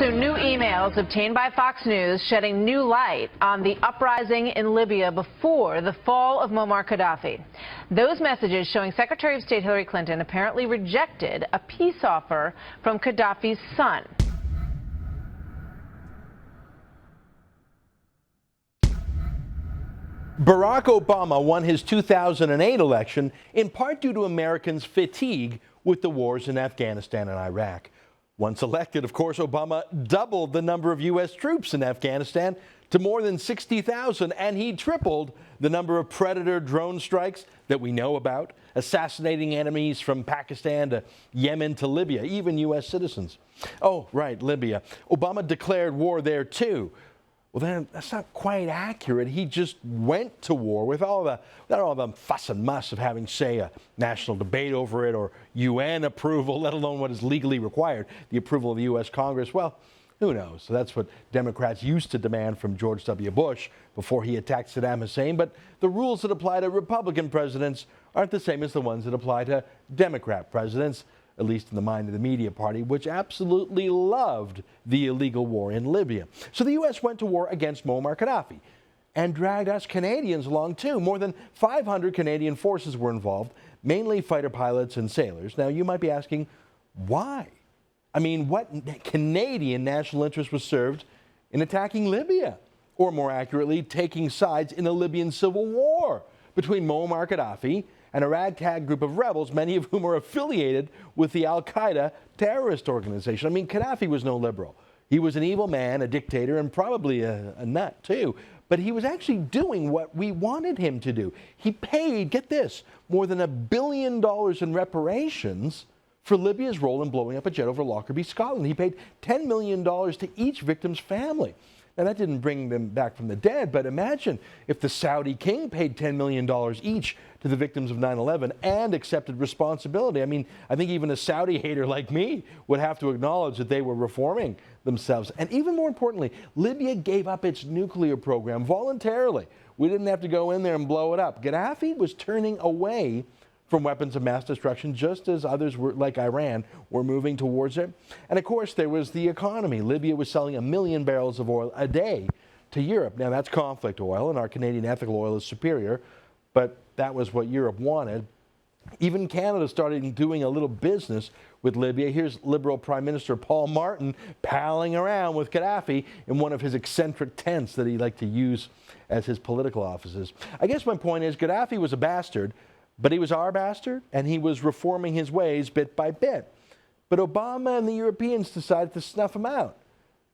So new emails obtained by Fox News shedding new light on the uprising in Libya before the fall of Muammar Gaddafi. Those messages showing Secretary of State Hillary Clinton apparently rejected a peace offer from Gaddafi's son. Barack Obama won his 2008 election in part due to Americans' fatigue with the wars in Afghanistan and Iraq. Once elected, of course, Obama doubled the number of U.S. troops in Afghanistan to more than 60,000, and he tripled the number of Predator drone strikes that we know about, assassinating enemies from Pakistan to Yemen to Libya, even U.S. citizens. Oh, right, Libya. Obama declared war there, too. Well, then that's not quite accurate. He just went to war without all the fuss and muss of having, say, a national debate over it or UN approval, let alone what is legally required, the approval of the U.S. Congress. Well, who knows? So that's what Democrats used to demand from George W. Bush before he attacked Saddam Hussein. But the rules that apply to Republican presidents aren't the same as the ones that apply to Democrat presidents, at least in the mind of the media party, which absolutely loved the illegal war in Libya. So the U.S. went to war against Muammar Gaddafi and dragged us Canadians along too. More than 500 Canadian forces were involved, mainly fighter pilots and sailors. Now you might be asking, why? I mean, what Canadian national interest was served in attacking Libya? Or more accurately, taking sides in a Libyan civil war between Muammar Gaddafi and a ragtag group of rebels, many of whom are affiliated with the Al-Qaeda terrorist organization. I mean, Gaddafi was no liberal. He was an evil man, a dictator, and probably a nut, too. But he was actually doing what we wanted him to do. He paid, get this, more than $1 billion in reparations for Libya's role in blowing up a jet over Lockerbie, Scotland. He paid $10 million to each victim's family. Now, that didn't bring them back from the dead, but imagine if the Saudi king paid $10 million each to the victims of 9/11 and accepted responsibility. I mean, I think even a Saudi hater like me would have to acknowledge that they were reforming themselves. And even more importantly, Libya gave up its nuclear program voluntarily. We didn't have to go in there and blow it up. Gaddafi was turning away from weapons of mass destruction, just as others were, like Iran, were moving towards it. And of course, there was the economy. Libya was selling 1 million barrels of oil a day to Europe. Now, that's conflict oil, and our Canadian ethical oil is superior, but that was what Europe wanted. Even Canada started doing a little business with Libya. Here's Liberal Prime Minister Paul Martin palling around with Gaddafi in one of his eccentric tents that he liked to use as his political offices. I guess my point is Gaddafi was a bastard, but he was our bastard, and he was reforming his ways bit by bit. But Obama and the Europeans decided to snuff him out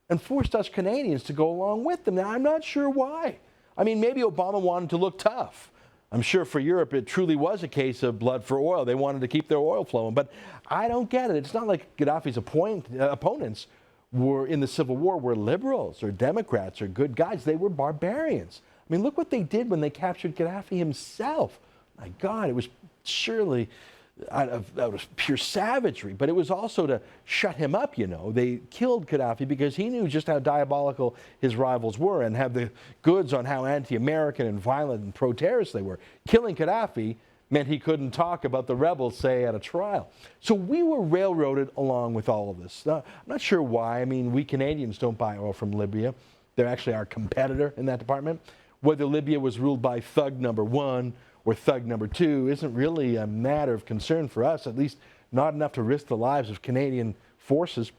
and forced us Canadians to go along with them. Now, I'm not sure why. I mean, maybe Obama wanted to look tough. I'm sure for Europe it truly was a case of blood for oil. They wanted to keep their oil flowing. But I don't get it. It's not like Gaddafi's opponents were in the Civil War were liberals or Democrats or good guys. They were barbarians. I mean, look what they did when they captured Gaddafi himself. My God, it was surely out of pure savagery, but it was also to shut him up, you know. They killed Gaddafi because he knew just how diabolical his rivals were and had the goods on how anti-American and violent and pro-terrorist they were. Killing Gaddafi meant he couldn't talk about the rebels, say, at a trial. So we were railroaded along with all of this. Now, I'm not sure why. I mean, we Canadians don't buy oil from Libya. They're actually our competitor in that department. Whether Libya was ruled by thug number one or thug number two isn't really a matter of concern for us, at least not enough to risk the lives of Canadian forces.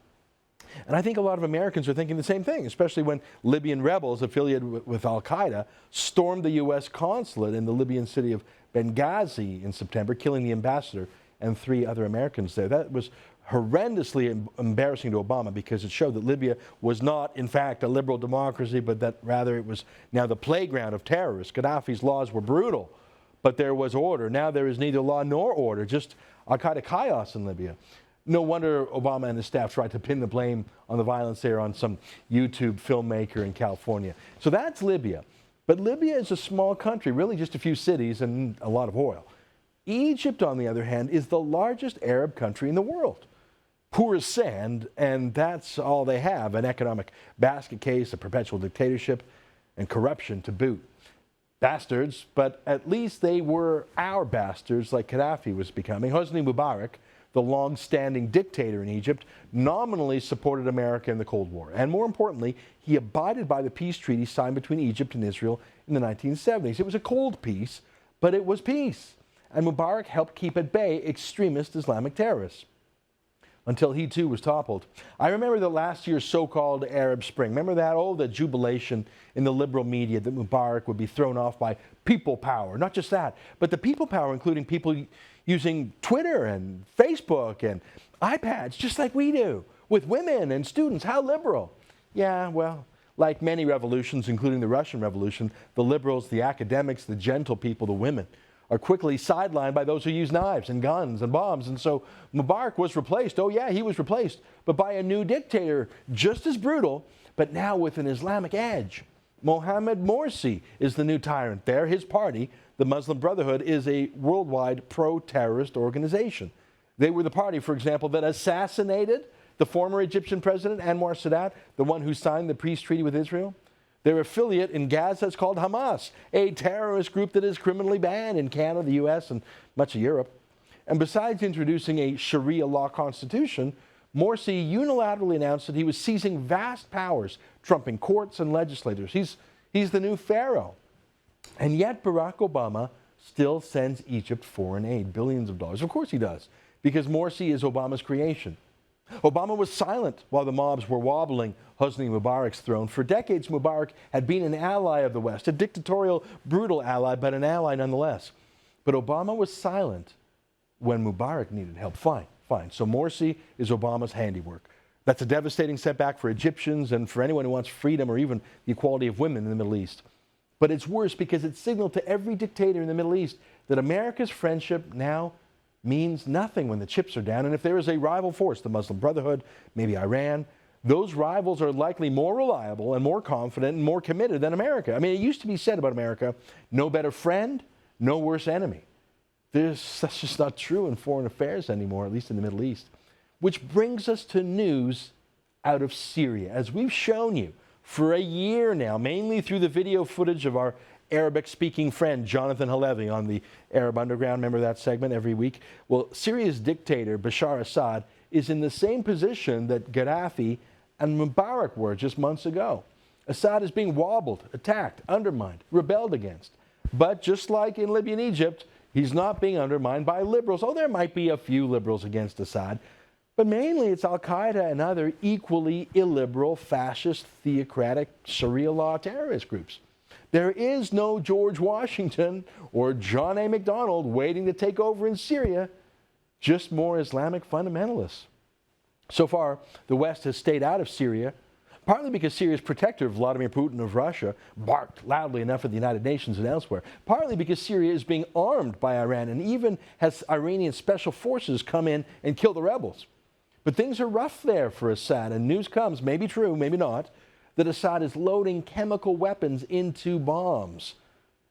And I think a lot of Americans are thinking the same thing, especially when Libyan rebels affiliated with Al-Qaeda stormed the U.S. consulate in the Libyan city of Benghazi in September, killing the ambassador and 3 other Americans there. That was horrendously embarrassing to Obama because it showed that Libya was not, in fact, a liberal democracy, but that rather it was now the playground of terrorists. Gaddafi's laws were brutal, but there was order. Now there is neither law nor order, just Al-Qaeda chaos in Libya. No wonder Obama and his staff tried to pin the blame on the violence there on some YouTube filmmaker in California. So that's Libya. But Libya is a small country, really just a few cities and a lot of oil. Egypt, on the other hand, is the largest Arab country in the world. Poor as sand, and that's all they have, an economic basket case, a perpetual dictatorship, and corruption to boot. Bastards, but at least they were our bastards like Gaddafi was becoming. Hosni Mubarak, the long-standing dictator in Egypt, nominally supported America in the Cold War. And more importantly, he abided by the peace treaty signed between Egypt and Israel in the 1970s. It was a cold peace, but it was peace. And Mubarak helped keep at bay extremist Islamic terrorists until he too was toppled. I remember the last year's so-called Arab Spring. Remember that? Oh, the jubilation in the liberal media that Mubarak would be thrown off by people power. Not just that, but the people power, including people using Twitter and Facebook and iPads, just like we do, with women and students. How liberal? Yeah, well, like many revolutions, including the Russian Revolution, the liberals, the academics, the gentle people, the women, are quickly sidelined by those who use knives and guns and bombs. And so Mubarak was replaced. Oh yeah, he was replaced, but by a new dictator, just as brutal, but now with an Islamic edge. Mohamed Morsi is the new tyrant there. His party, the Muslim Brotherhood, is a worldwide pro-terrorist organization. They were the party, for example, that assassinated the former Egyptian president, Anwar Sadat, the one who signed the peace treaty with Israel. Their affiliate in Gaza is called Hamas, a terrorist group that is criminally banned in Canada, the U.S., and much of Europe. And besides introducing a Sharia law constitution, Morsi unilaterally announced that he was seizing vast powers, trumping courts and legislators. He's the new pharaoh. And yet Barack Obama still sends Egypt foreign aid, billions of dollars. Of course he does, because Morsi is Obama's creation. Obama was silent while the mobs were wobbling Hosni Mubarak's throne. For decades, Mubarak had been an ally of the West, a dictatorial, brutal ally, but an ally nonetheless. But Obama was silent when Mubarak needed help. Fine. So Morsi is Obama's handiwork. That's a devastating setback for Egyptians and for anyone who wants freedom or even the equality of women in the Middle East. But it's worse because it signaled to every dictator in the Middle East that America's friendship now means nothing when the chips are down. And if there is a rival force, the Muslim Brotherhood, maybe Iran, those rivals are likely more reliable and more confident and more committed than America. I mean, it used to be said about America, no better friend, no worse enemy. That's just not true in foreign affairs anymore, at least in the Middle East. Which brings us to news out of Syria. As we've shown you for a year now, mainly through the video footage of our Arabic-speaking friend Jonathan Halevi on the Arab Underground. Remember that segment every week? Well, Syria's dictator, Bashar Assad, is in the same position that Gaddafi and Mubarak were just months ago. Assad is being wobbled, attacked, undermined, rebelled against. But just like in Libya and Egypt, he's not being undermined by liberals. Oh, there might be a few liberals against Assad, but mainly it's Al-Qaeda and other equally illiberal, fascist, theocratic, Sharia law terrorist groups. There is no George Washington or John A. Macdonald waiting to take over in Syria, just more Islamic fundamentalists. So far, the West has stayed out of Syria, partly because Syria's protector, Vladimir Putin of Russia, barked loudly enough at the United Nations and elsewhere, partly because Syria is being armed by Iran and even has Iranian special forces come in and kill the rebels. But things are rough there for Assad, and news comes, maybe true, maybe not, that Assad is loading chemical weapons into bombs.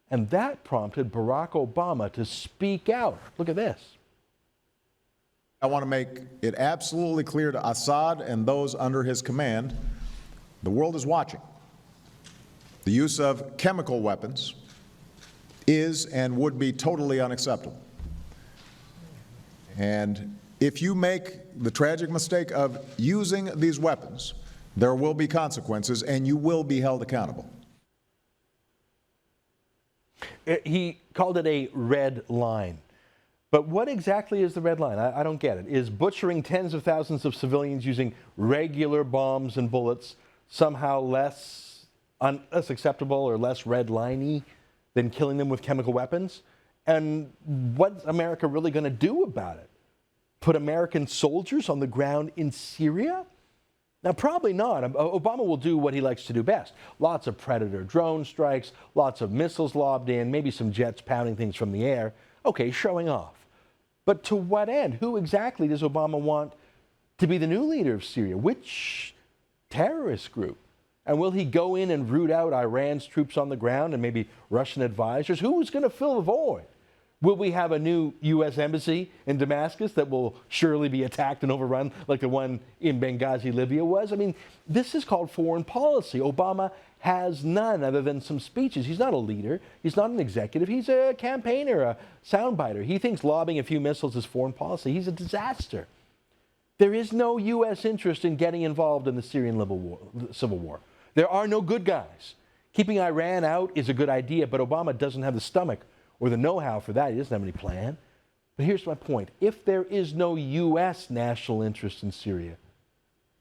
And that prompted Barack Obama to speak out. Look at this. I want to make it absolutely clear to Assad and those under his command, the world is watching. The use of chemical weapons is and would be totally unacceptable. And if you make the tragic mistake of using these weapons, there will be consequences, and you will be held accountable. He called it a red line. But what exactly is the red line? I don't get it. Is butchering tens of thousands of civilians using regular bombs and bullets somehow less acceptable or less red liney than killing them with chemical weapons? And what's America really going to do about it? Put American soldiers on the ground in Syria? Now, probably not. Obama will do what he likes to do best. Lots of Predator drone strikes, lots of missiles lobbed in, maybe some jets pounding things from the air. Okay, showing off. But to what end? Who exactly does Obama want to be the new leader of Syria? Which terrorist group? And will he go in and root out Iran's troops on the ground and maybe Russian advisors? Who's going to fill the void? Will we have a new U.S. embassy in Damascus that will surely be attacked and overrun like the one in Benghazi, Libya was? I mean, this is called foreign policy. Obama has none other than some speeches. He's not a leader. He's not an executive. He's a campaigner, a soundbiter. He thinks lobbing a few missiles is foreign policy. He's a disaster. There is no U.S. interest in getting involved in the Syrian civil war. There are no good guys. Keeping Iran out is a good idea, but Obama doesn't have the stomach or the know-how for that. He doesn't have any plan. But here's my point. If there is no U.S. national interest in Syria,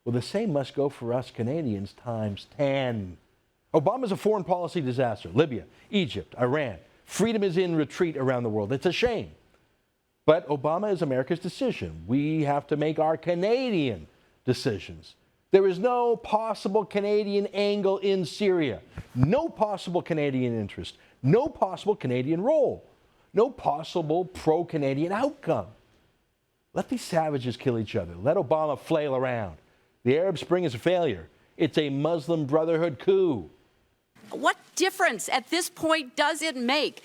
well, the same must go for us Canadians times 10. Obama's a foreign policy disaster. Libya, Egypt, Iran. Freedom is in retreat around the world. It's a shame. But Obama is America's decision. We have to make our Canadian decisions. There is no possible Canadian angle in Syria. No possible Canadian interest. No possible Canadian role. No possible pro-Canadian outcome. Let these savages kill each other. Let Obama flail around. The Arab Spring is a failure. It's a Muslim Brotherhood coup. What difference at this point does it make